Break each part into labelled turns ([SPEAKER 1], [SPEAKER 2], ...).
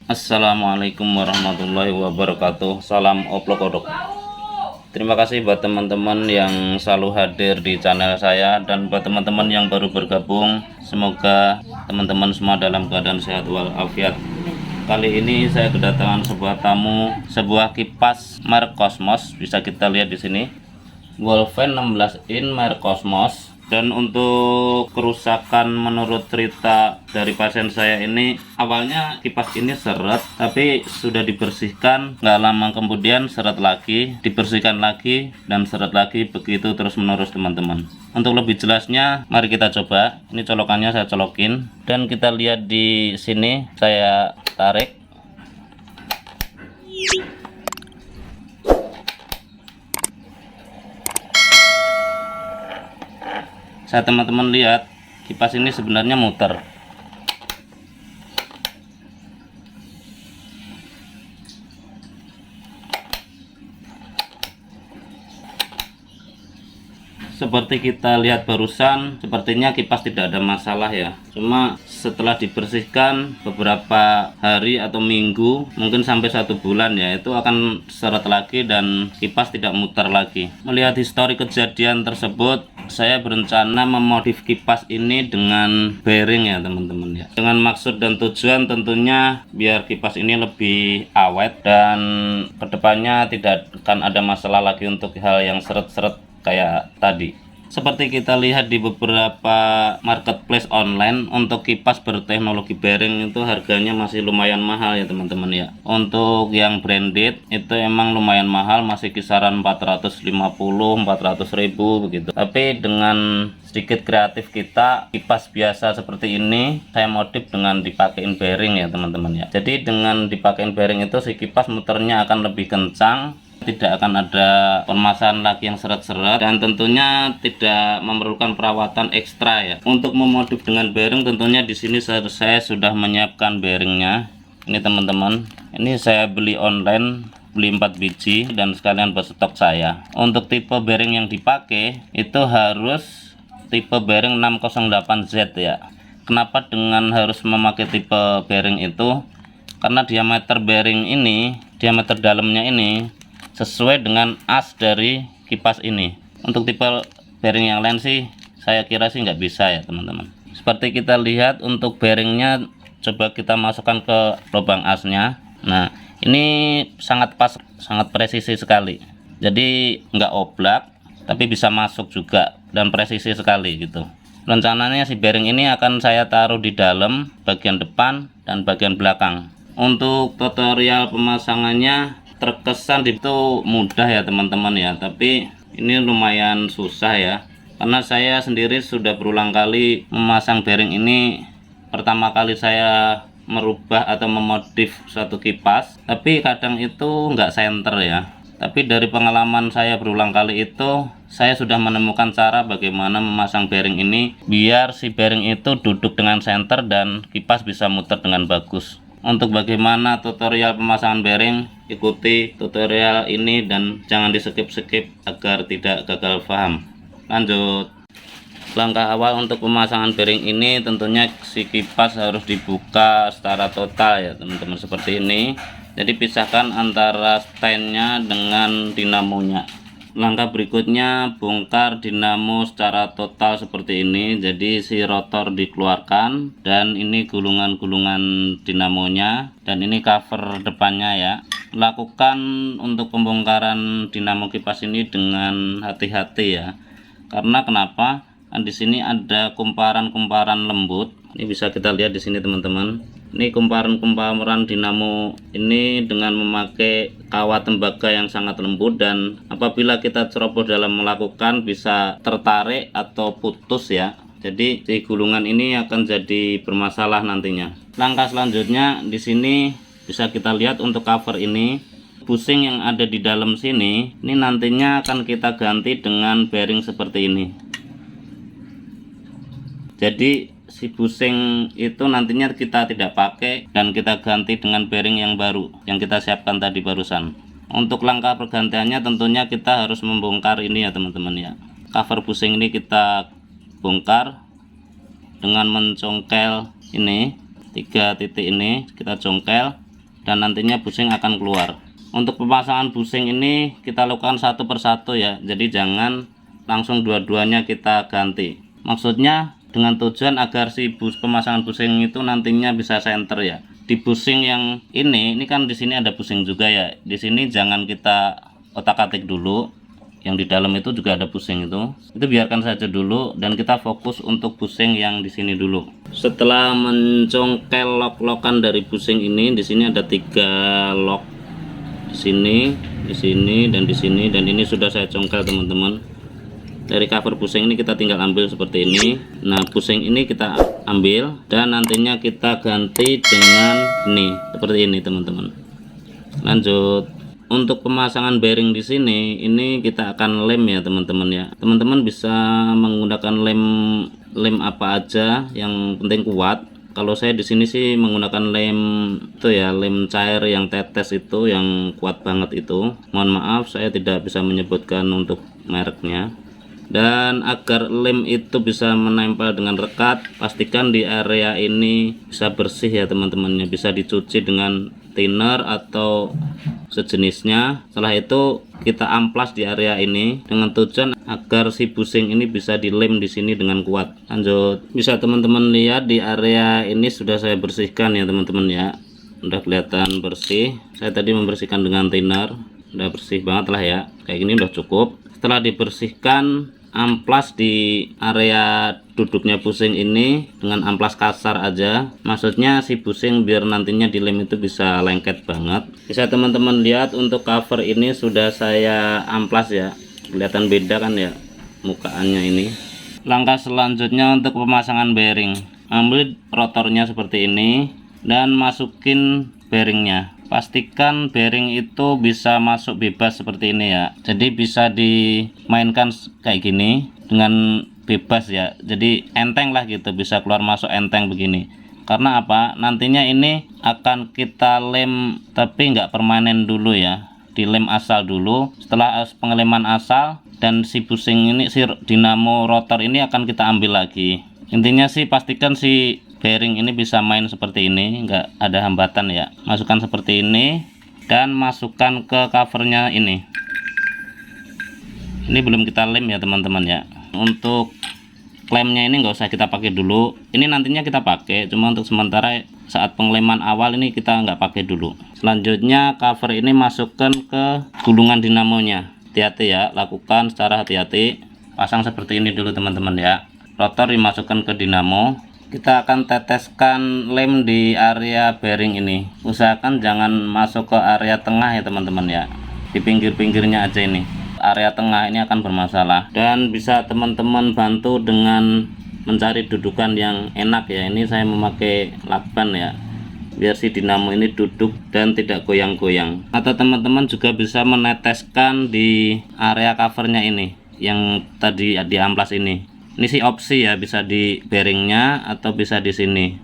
[SPEAKER 1] Assalamualaikum warahmatullahi wabarakatuh. Salam oplok odok. Terima kasih buat teman-teman yang selalu hadir di channel saya, dan buat teman-teman yang baru bergabung, semoga teman-teman semua dalam keadaan sehat walafiat. Kali ini saya kedatangan sebuah tamu, sebuah kipas merek Cosmos. Bisa kita lihat di sini, Wallfan 16 in merek Cosmos. Dan untuk kerusakan, menurut cerita dari pasien saya ini, awalnya kipas ini seret, tapi sudah dibersihkan, nggak lama kemudian seret lagi, dibersihkan lagi, dan seret lagi, begitu terus menerus teman-teman. Untuk lebih jelasnya, mari kita coba. Ini colokannya saya colokin, dan kita lihat di sini, saya tarik. Saat teman-teman lihat, kipas ini sebenarnya muter. Seperti kita lihat barusan, sepertinya kipas tidak ada masalah ya. Cuma setelah dibersihkan beberapa hari atau minggu, mungkin sampai 1 bulan ya, itu akan seret lagi dan kipas tidak muter lagi. Melihat histori kejadian tersebut, saya berencana memodif kipas ini dengan bearing ya teman-teman ya. Dengan maksud dan tujuan tentunya biar kipas ini lebih awet dan kedepannya tidak akan ada masalah lagi untuk hal yang seret-seret kayak tadi. Seperti kita lihat di beberapa marketplace online, untuk kipas berteknologi bearing itu harganya masih lumayan mahal ya teman-teman ya. Untuk yang branded itu emang lumayan mahal, masih kisaran 450-400 ribu begitu. Tapi dengan sedikit kreatif kita, kipas biasa seperti ini saya modif dengan dipakein bearing ya teman-teman ya. Jadi dengan dipakein bearing itu si kipas muternya akan lebih kencang, tidak akan ada permasalahan lagi yang seret-seret, dan tentunya tidak memerlukan perawatan ekstra ya. Untuk memodif dengan bearing, tentunya di sini saya sudah menyiapkan bearingnya. Ini teman-teman, ini saya beli online, beli 4 biji dan sekalian berstok saya. Untuk tipe bearing yang dipakai itu harus tipe bearing 608Z ya. Kenapa dengan harus memakai tipe bearing itu? Karena diameter bearing ini, diameter dalamnya ini sesuai dengan as dari kipas ini. Untuk tipe bearing yang lain sih saya kira sih nggak bisa ya teman-teman. Seperti kita lihat, untuk bearingnya coba kita masukkan ke lubang asnya. Nah ini sangat pas, sangat presisi sekali, jadi nggak oblak tapi bisa masuk juga dan presisi sekali gitu. Rencananya si bearing ini akan saya taruh di dalam bagian depan dan bagian belakang. Untuk tutorial pemasangannya terkesan itu mudah ya teman-teman ya, tapi ini lumayan susah ya, karena saya sendiri sudah berulang kali memasang bearing ini. Pertama kali saya merubah atau memodif suatu kipas, tapi kadang itu nggak senter ya. Tapi dari pengalaman saya berulang kali itu, saya sudah menemukan cara bagaimana memasang bearing ini biar si bearing itu duduk dengan senter dan kipas bisa muter dengan bagus. Untuk bagaimana tutorial pemasangan bearing, ikuti tutorial ini dan jangan di skip agar tidak gagal paham. Lanjut. Langkah awal untuk pemasangan bearing ini, tentunya si kipas harus dibuka secara total ya teman-teman, seperti ini. Jadi pisahkan antara standnya dengan dinamonya. Langkah berikutnya, bongkar dinamo secara total seperti ini. Jadi si rotor dikeluarkan, dan ini gulungan-gulungan dinamonya, dan ini cover depannya ya. Lakukan untuk pembongkaran dinamo kipas ini dengan hati-hati ya. Karena kenapa? Di sini ada kumparan-kumparan lembut. Ini bisa kita lihat di sini teman-teman. Ini kumparan-kumparan dinamo ini dengan memakai kawat tembaga yang sangat lembut, dan apabila kita ceroboh dalam melakukan bisa tertarik atau putus ya. Jadi si gulungan ini akan jadi bermasalah nantinya. Langkah selanjutnya di sini bisa kita lihat untuk cover ini, bushing yang ada di dalam sini, ini nantinya akan kita ganti dengan bearing seperti ini. Jadi si bushing itu nantinya kita tidak pakai dan kita ganti dengan bearing yang baru yang kita siapkan tadi barusan. Untuk langkah pergantiannya tentunya kita harus membongkar ini ya teman-teman ya. Cover bushing ini kita bongkar dengan mencongkel ini, 3 titik ini kita congkel. dan nantinya busing akan keluar. Untuk pemasangan busing ini kita lakukan satu persatu ya, jadi jangan langsung dua-duanya kita ganti. Maksudnya dengan tujuan agar si pemasangan busing itu nantinya bisa center ya. Di busing yang ini kan di sini ada busing juga ya. Di sini jangan kita otak-atik dulu. Yang di dalam itu juga ada busing itu biarkan saja dulu, dan kita fokus untuk busing yang di sini dulu. Setelah mencongkel lock-lockan dari busing ini, di sini ada 3 lock, di sini, dan di sini, dan ini sudah saya congkel teman-teman. Dari cover busing ini kita tinggal ambil seperti ini. Nah, busing ini kita ambil dan nantinya kita ganti dengan ini, seperti ini teman-teman. Lanjut. Untuk pemasangan bearing di sini, ini kita akan lem ya teman-teman ya. Teman-teman bisa menggunakan lem apa aja, yang penting kuat. Kalau saya di sini sih menggunakan lem itu ya, lem cair yang tetes itu, yang kuat banget itu. Mohon maaf saya tidak bisa menyebutkan untuk mereknya. Dan agar lem itu bisa menempel dengan rekat, pastikan di area ini bisa bersih ya teman-temannya, bisa dicuci dengan thinner atau sejenisnya. Setelah itu kita amplas di area ini dengan tujuan agar si busing ini bisa dilem di sini dengan kuat. Lanjut, bisa teman-teman lihat di area ini sudah saya bersihkan ya teman-teman ya. Udah kelihatan bersih. Saya tadi membersihkan dengan thinner, udah bersih banget lah ya. Kayak gini udah cukup. Setelah dibersihkan, amplas di area duduknya busing ini dengan amplas kasar aja. Maksudnya si busing biar nantinya dilem itu bisa lengket banget. Bisa teman-teman lihat untuk cover ini sudah saya amplas ya. Kelihatan beda kan ya mukaannya ini. Langkah selanjutnya untuk pemasangan bearing. Ambil rotornya seperti ini dan masukin bearingnya. Pastikan bearing itu bisa masuk bebas seperti ini ya. Jadi bisa dimainkan kayak gini dengan bebas ya. Jadi enteng lah gitu, bisa keluar masuk enteng begini. Karena apa? Nantinya ini akan kita lem tapi nggak permanen dulu ya. Dilem asal dulu. Setelah pengeleman asal dan si busing ini, si dinamo rotor ini akan kita ambil lagi. Intinya sih pastikan si bearing ini bisa main seperti ini, nggak ada hambatan ya. Masukkan seperti ini dan masukkan ke covernya ini. Ini belum kita lem ya teman-teman ya. Untuk klemnya ini nggak usah kita pakai dulu. Ini nantinya kita pakai, cuma untuk sementara saat pengeleman awal ini kita nggak pakai dulu. Selanjutnya cover ini masukkan ke gulungan dinamonya. Hati-hati ya, lakukan secara hati-hati. Pasang seperti ini dulu teman-teman ya. Rotor dimasukkan ke dinamo. Kita akan teteskan lem di area bearing ini. Usahakan jangan masuk ke area tengah ya teman-teman ya. Di pinggir-pinggirnya aja ini. Area tengah ini akan bermasalah. Dan bisa teman-teman bantu dengan mencari dudukan yang enak ya. Ini saya memakai lakban ya, biar si dinamo ini duduk dan tidak goyang-goyang. Atau teman-teman juga bisa meneteskan di area covernya ini, yang tadi di amplas ini. Ini sih opsi ya, bisa di bearingnya atau bisa di sini.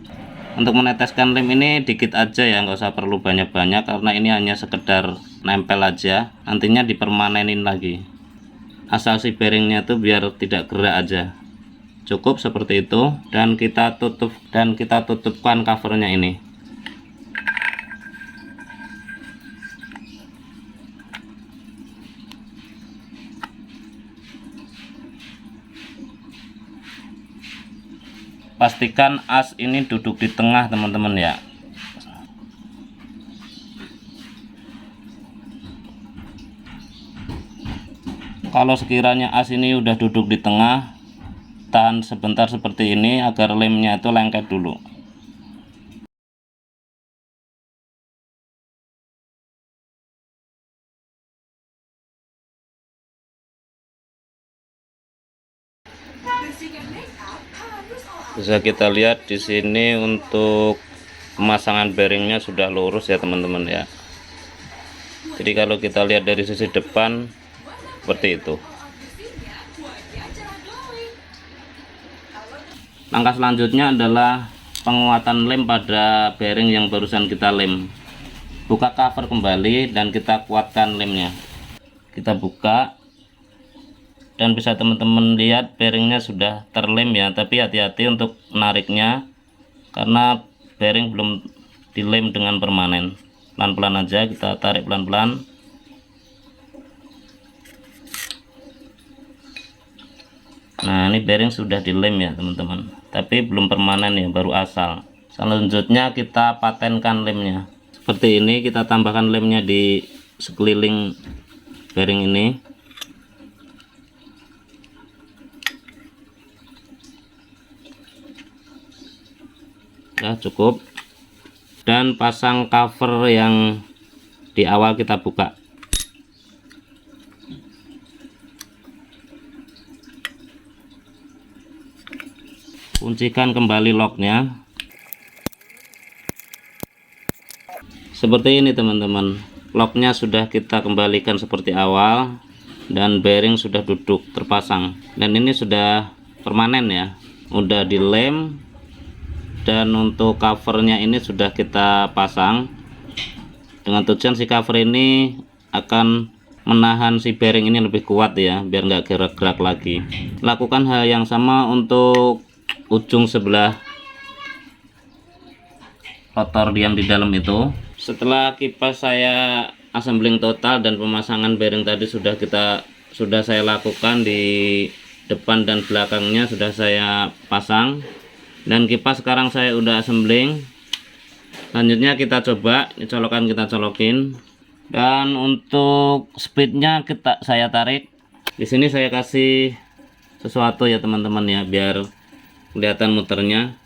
[SPEAKER 1] Untuk meneteskan lem ini dikit aja ya, nggak usah perlu banyak-banyak karena ini hanya sekedar nempel aja. Nantinya dipermanenin lagi. Asal si bearingnya tuh biar tidak gerak aja. Cukup seperti itu dan kita tutupkan covernya ini. Pastikan as ini duduk di tengah teman-teman ya. Kalau sekiranya as ini udah duduk di tengah, tahan sebentar seperti ini agar lemnya itu lengket dulu. Bisa kita lihat di sini untuk pemasangan bearingnya sudah lurus ya teman-teman ya. Jadi kalau kita lihat dari sisi depan seperti itu. Langkah selanjutnya adalah penguatan lem pada bearing yang barusan kita lem. Buka cover kembali dan kita kuatkan lemnya. Kita buka. Dan bisa teman-teman lihat bearingnya sudah terlem ya, tapi hati-hati untuk menariknya karena bearing belum dilem dengan permanen. pelan-pelan aja, kita tarik pelan-pelan. Nah, ini bearing sudah dilem ya teman-teman, tapi belum permanen ya, baru asal. Selanjutnya kita patenkan lemnya. Seperti ini, kita tambahkan lemnya di sekeliling bearing ini. Ya, cukup. Dan pasang cover yang di awal kita buka. Kuncikan kembali locknya. Seperti ini teman-teman, locknya sudah kita kembalikan seperti awal dan bearing sudah duduk terpasang, dan ini sudah permanen ya, udah dilem. Dan untuk covernya ini sudah kita pasang dengan tujuan si cover ini akan menahan si bearing ini lebih kuat ya, biar nggak gerak-gerak lagi. Lakukan hal yang sama untuk ujung sebelah rotor yang di dalam itu. Setelah kipas saya assembling total dan pemasangan bearing tadi sudah saya lakukan di depan dan belakangnya sudah saya pasang, dan kipas sekarang saya udah assembling. Selanjutnya kita coba, ini colokan kita colokin, dan untuk speednya saya tarik. Di sini saya kasih sesuatu ya teman-teman ya, biar kelihatan muternya.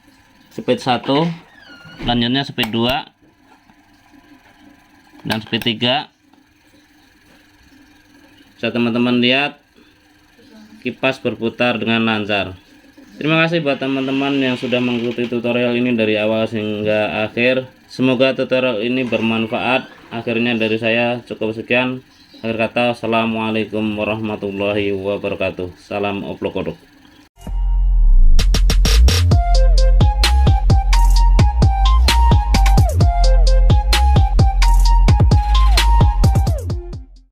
[SPEAKER 1] Speed 1, selanjutnya speed 2, dan speed 3. Bisa teman-teman lihat kipas berputar dengan lancar. Terima kasih buat teman-teman yang sudah mengikuti tutorial ini dari awal hingga akhir. Semoga tutorial ini bermanfaat. Akhirnya dari saya cukup sekian. Akhir kata, assalamualaikum warahmatullahi wabarakatuh. Salam oplok kodok.